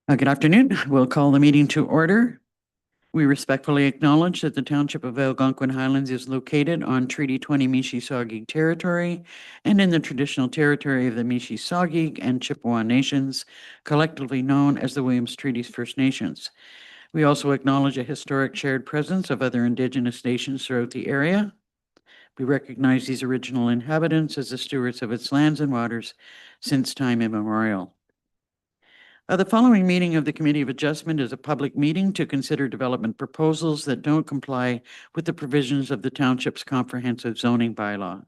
Good afternoon. We'll call the meeting to order. We respectfully acknowledge that the Township of Algonquin Highlands is located on Treaty 20 Mississauga territory and in the traditional territory of the Mississauga and Chippewa Nations, collectively known as the Williams Treaties First Nations. We also acknowledge a historic shared presence of other Indigenous nations throughout the area. We recognize these original inhabitants as the stewards of its lands and waters since time immemorial. The following meeting of the Committee of Adjustment is a public meeting to consider development proposals that don't comply with the provisions of the Township's comprehensive zoning bylaw.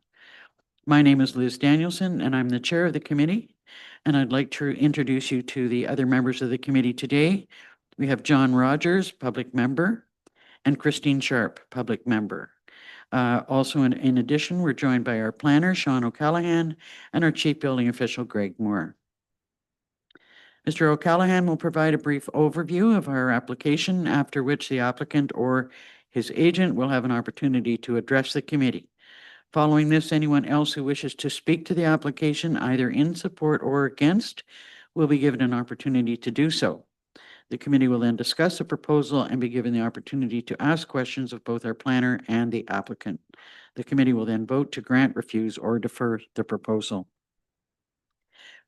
My name is Liz Danielson, and I'm the chair of the committee. And I'd like to introduce you to the other members of the committee today. We have John Rogers, public member, and Christine Sharp, public member. Also, in addition, we're joined by our planner, Sean O'Callaghan, and our chief building official, Greg Moore. Mr. O'Callaghan will provide a brief overview of our application, after which the applicant or his agent will have an opportunity to address the committee. Following this, anyone else who wishes to speak to the application, either in support or against, will be given an opportunity to do so. The committee will then discuss the proposal and be given the opportunity to ask questions of both our planner and the applicant. The committee will then vote to grant, refuse, or defer the proposal.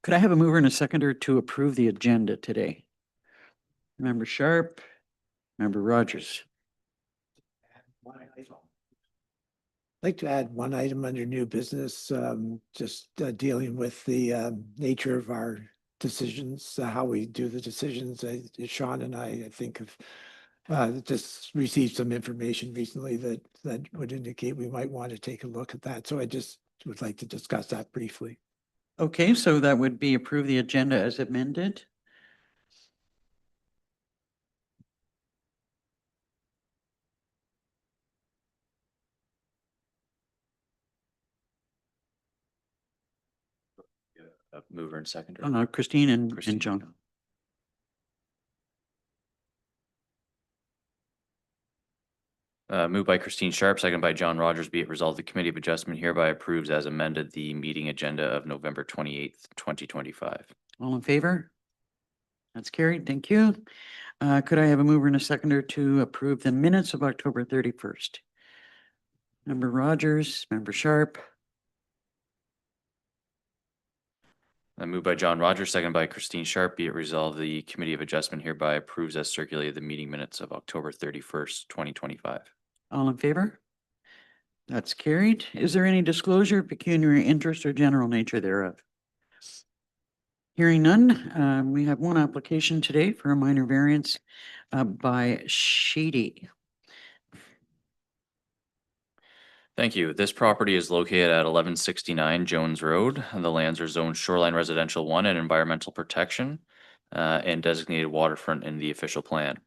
Could I have a mover and a seconder to approve the agenda today? Member Sharp, Member Rogers. I'd like to add one item under new business, just dealing with the nature of our decisions, how we do the decisions. Sean and I think have just received some information recently that would indicate we might want to take a look at that. So I just would like to discuss that briefly. Okay, so that would be approve the agenda as amended. Mover and seconder. Christine and John. Moved by Christine Sharp, seconded by John Rogers. Be it resolved, the Committee of Adjustment hereby approves as amended the meeting agenda of November 28th, 2025. All in favor? That's carried. Thank you. Could I have a mover and a seconder to approve the minutes of October 31st? Member Rogers, Member Sharp. Moved by John Rogers, seconded by Christine Sharp. Be it resolved, the Committee of Adjustment hereby approves as circulated the meeting minutes of October 31st, 2025. All in favor? That's carried. Is there any disclosure of pecuniary interest or general nature thereof? Hearing none, we have one application today for a minor variance by Sheedy. Thank you. This property is located at 1169 Jones Road. The lands are zoned shoreline residential 1 and environmental protection and designated waterfront in the official plan.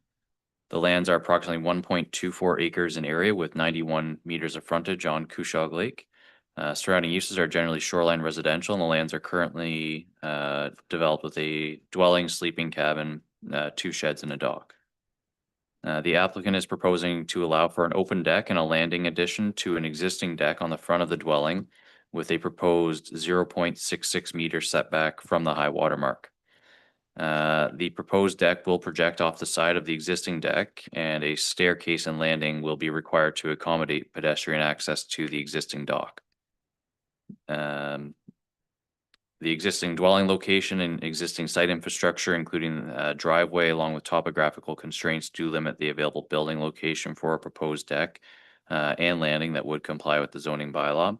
The lands are approximately 1.24 acres in area with 91 meters of frontage on Couchog Lake. Surrounding uses are generally shoreline residential, and the lands are currently developed with a dwelling, sleeping cabin, 2 sheds, and a dock. The applicant is proposing to allow for an open deck and a landing addition to an existing deck on the front of the dwelling with a proposed 0.66 meter setback from the high water mark. The proposed deck will project off the side of the existing deck, and a staircase and landing will be required to accommodate pedestrian access to the existing dock. The existing dwelling location and existing site infrastructure, including a driveway along with topographical constraints, do limit the available building location for a proposed deck and landing that would comply with the zoning bylaw.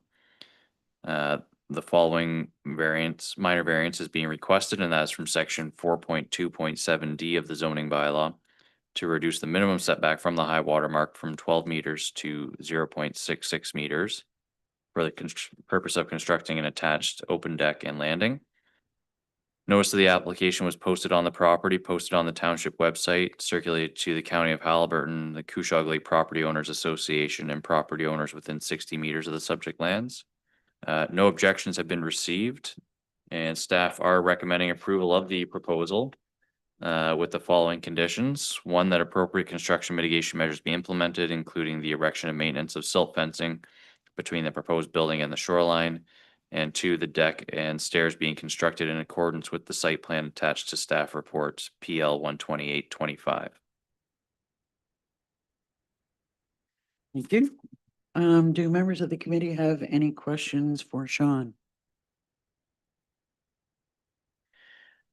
The following minor variance is being requested, and that is from section 4.2.7D of the zoning bylaw to reduce the minimum setback from the high water mark from 12 meters to 0.66 meters. For the purpose of constructing an attached open deck and landing. Notice of the application was posted on the property, posted on the township website, circulated to the County of Haliburton, the Couchog Lake Property Owners Association, and property owners within 60 meters of the subject lands. No objections have been received, and staff are recommending approval of the proposal with the following conditions. 1, that appropriate construction mitigation measures be implemented, including the erection and maintenance of silt fencing between the proposed building and the shoreline, And two, the deck and stairs being constructed in accordance with the site plan attached to staff report PL 12825. Thank you. Do members of the committee have any questions for Sean?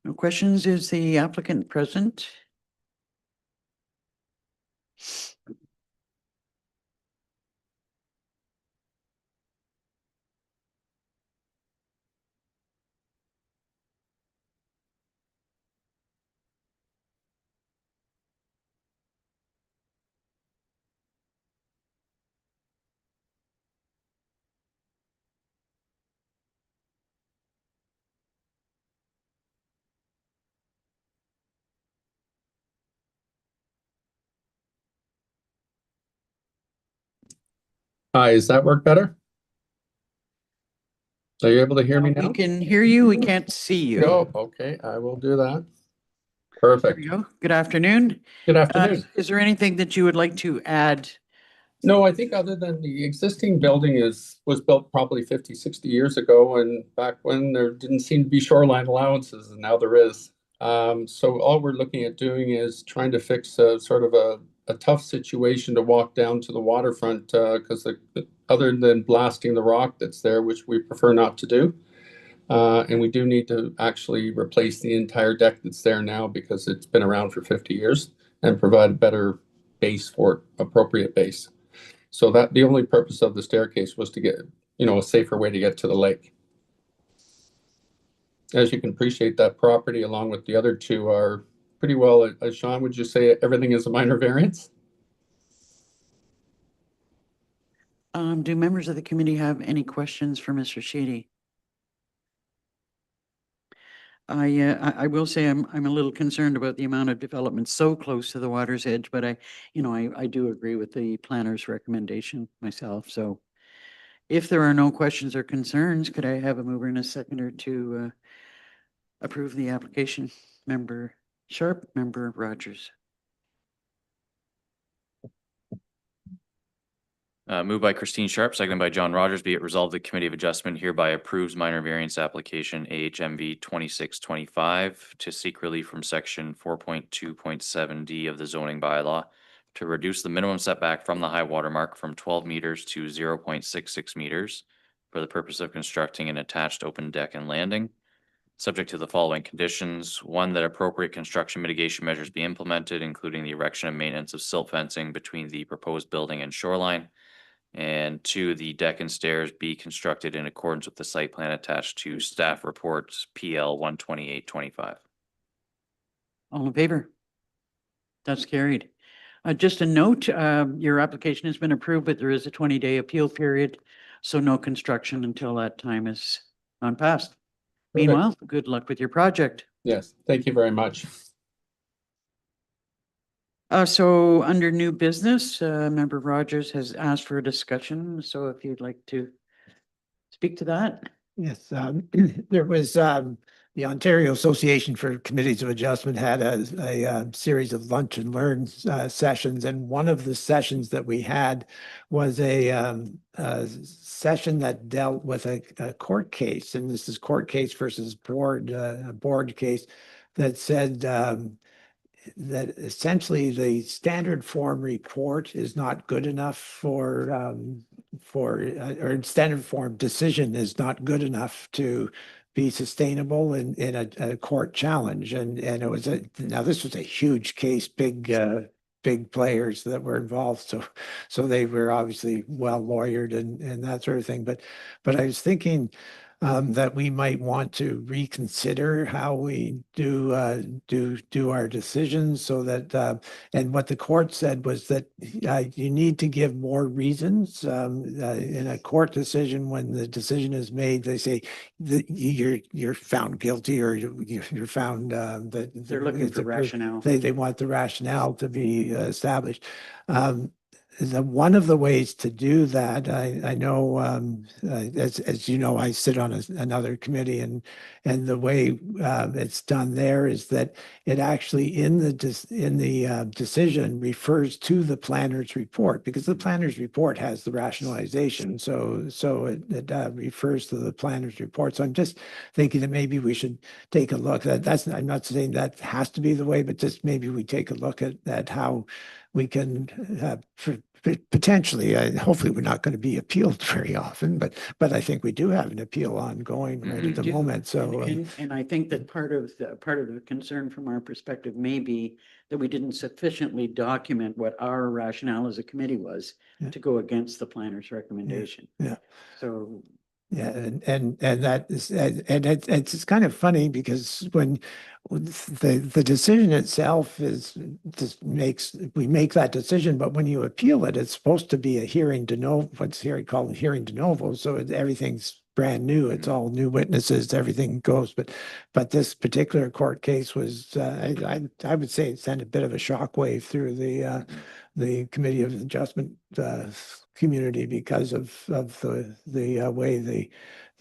No questions. Is the applicant present? Hi, does that work better? Are you able to hear me We now? can hear you. We can't see you. No, okay, I will do that. There Perfect. we go. Good afternoon. Good afternoon. Is there anything that you would like to add? No, I think other than the existing building was built probably 50, 60 years ago, and back when there didn't seem to be shoreline allowances, and now there is. So all we're looking at doing is trying to fix a sort of a tough situation to walk down to the waterfront, because other than blasting the rock that's there, which we prefer not to do. And we do need to actually replace the entire deck that's there now because it's been around for 50 years and provide a better base for it, appropriate base. So that the only purpose of the staircase was to get, a safer way to get to the lake. As you can appreciate, that property along with the other two are pretty well, Sean, would you say everything is a minor variance? Do members of the committee have any questions for Mr. Sheedy? I will say I'm a little concerned about the amount of development so close to the water's edge, but I do agree with the planner's recommendation myself. So if there are no questions or concerns, could I have a mover and a seconder to approve the application? Member Sharp, Member Rogers. Moved by Christine Sharp, seconded by John Rogers. Be it resolved, the Committee of Adjustment hereby approves minor variance application AHMV 2625 to seek relief from section 4.2.7D of the zoning bylaw to reduce the minimum setback from the high water mark from 12 meters to 0.66 meters for the purpose of constructing an attached open deck and landing, subject to the following conditions. One, that appropriate construction mitigation measures be implemented, including the erection and maintenance of silt fencing between the proposed building and shoreline. And two, the deck and stairs be constructed in accordance with the site plan attached to staff reports PL 12825. All in favor? That's carried. Just a note, your application has been approved, but there is a 20-day appeal period, so no construction until that time is on past. Meanwhile, good luck with your project. Yes, thank you very much. So under new business, Member Rogers has asked for a discussion, so if you'd like to speak to that. Yes, there was, the Ontario Association for Committees of Adjustment had a series of lunch and learn sessions, and one of the sessions that we had was a session that dealt with a court case, and this is court case versus board, a board case that said that essentially the standard form report is not good enough or standard form decision is not good enough to be sustainable in a court challenge. And it was now this was a huge case, big players that were involved. So they were obviously well lawyered and that sort of thing. But I was thinking that we might want to reconsider how we do our decisions, so that and what the court said was that you need to give more reasons in a court decision. When the decision is made, they say that you're found guilty, or you're found that They're looking for rationale. They want the rationale to be established. one of the ways to do that, I know, as you know, I sit on another committee, and the way it's done there is that it actually in the decision refers to the planner's report, because the planner's report has the rationalization. So it refers to the planner's report. So I'm just thinking that maybe we should take a look. I'm not saying that has to be the way, but just maybe we take a look at how we can potentially, hopefully we're not going to be appealed very often, but I think we do have an appeal ongoing right Mhm. at the moment. So And I think that part of the concern from our perspective may be that we didn't sufficiently document what our rationale as a committee was Yeah. to go against the planner's recommendation. yeah. So Yeah, and that is, and it's kind of funny because when the decision itself is just we make that decision, but when you appeal it, it's supposed to be a hearing de novo, what's here called a hearing de novo. So everything's brand new. It's all new witnesses, everything goes. But this particular court case was, I would say it sent a bit of a shockwave through the Committee of Adjustment community because of the way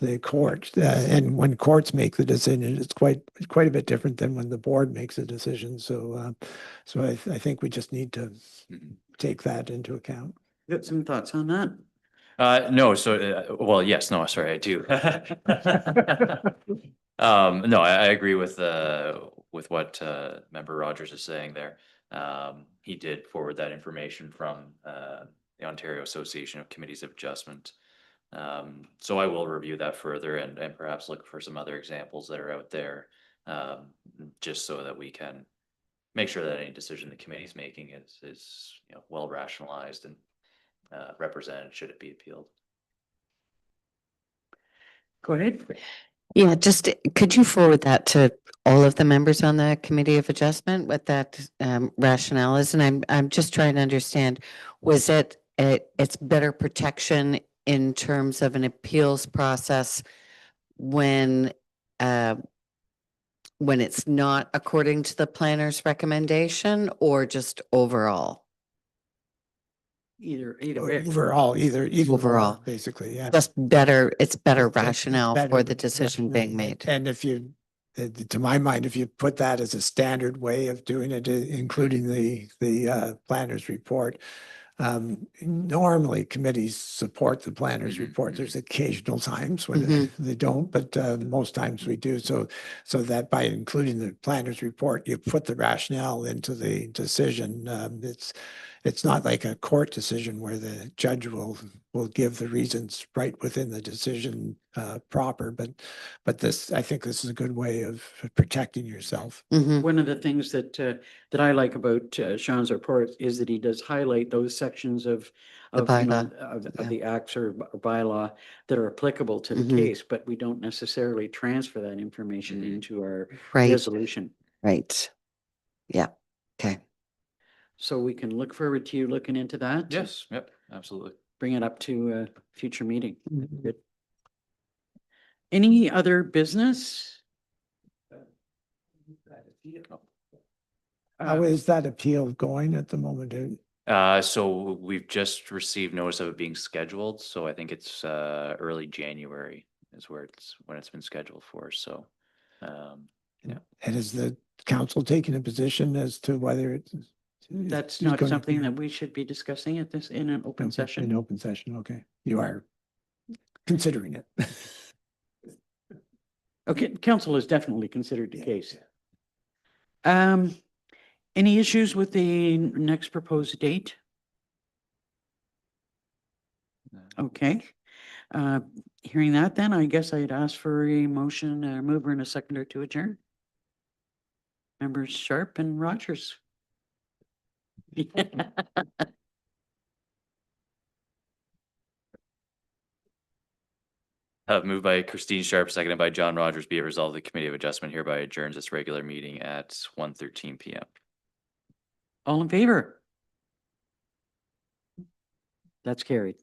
the court and when courts make the decision, it's quite a bit different than when the board makes a decision. So I think we just need to Mhm. take that into account. got some thoughts on that? No, so, well, yes, no, sorry, I do. No, I agree with what, Member Rogers is saying there. He did forward that information from, the Ontario Association of Committees of Adjustment. So I will review that further and perhaps look for some other examples that are out there, just so that we can make sure that any decision the committee is making is, well rationalized and, represented should it be appealed. Go ahead. Yeah, just could you forward that to all of the members on the Committee of Adjustment, what that rationale is? And I'm just trying to understand, was it's better protection in terms of an appeals process when it's not according to the planner's recommendation, or just overall? Either way. Overall, either Overall. or, basically, yeah. Just better, it's better It's rationale better for the decision being rationale. made. And if you, to my mind, if you put that as a standard way of doing it, including the planner's report, normally committees support the planner's Mhm, report. There's occasional times when Mhm. they don't, but most times we do. So that by including the planner's report, you put the rationale into the decision. It's not like a court decision where the judge will give the reasons right within the decision proper. But I think this is a good way of protecting yourself. Mhm. One of the things that I like about Sean's report is that he does highlight those sections of The bylaw, yeah. the acts or bylaw that are applicable to the Mhm. case, but we don't necessarily transfer that information Mhm. into our Right, resolution. right. Yeah, okay. So we can look forward to you looking into that. Yes, yep, absolutely. Bring it up to a future meeting. Good. Any other business? How is that appeal going at the moment? So we've just received notice of it being scheduled, so I think it's early January is when it's been scheduled for, so. Yeah. And is the council taking a position as to whether it's? That's not something that we should be discussing at this in an open In session. open session, okay. You are considering it. Okay, council has definitely considered the case. Any issues with the next proposed date? Okay. Hearing that, then I guess I'd ask for a motion, a mover and a seconder to adjourn. Members Sharp and Rogers. Moved by Christine Sharp, seconded by John Rogers, be it resolved, the Committee of Adjustment hereby adjourns its regular meeting at 1:13 PM. All in favor? That's carried.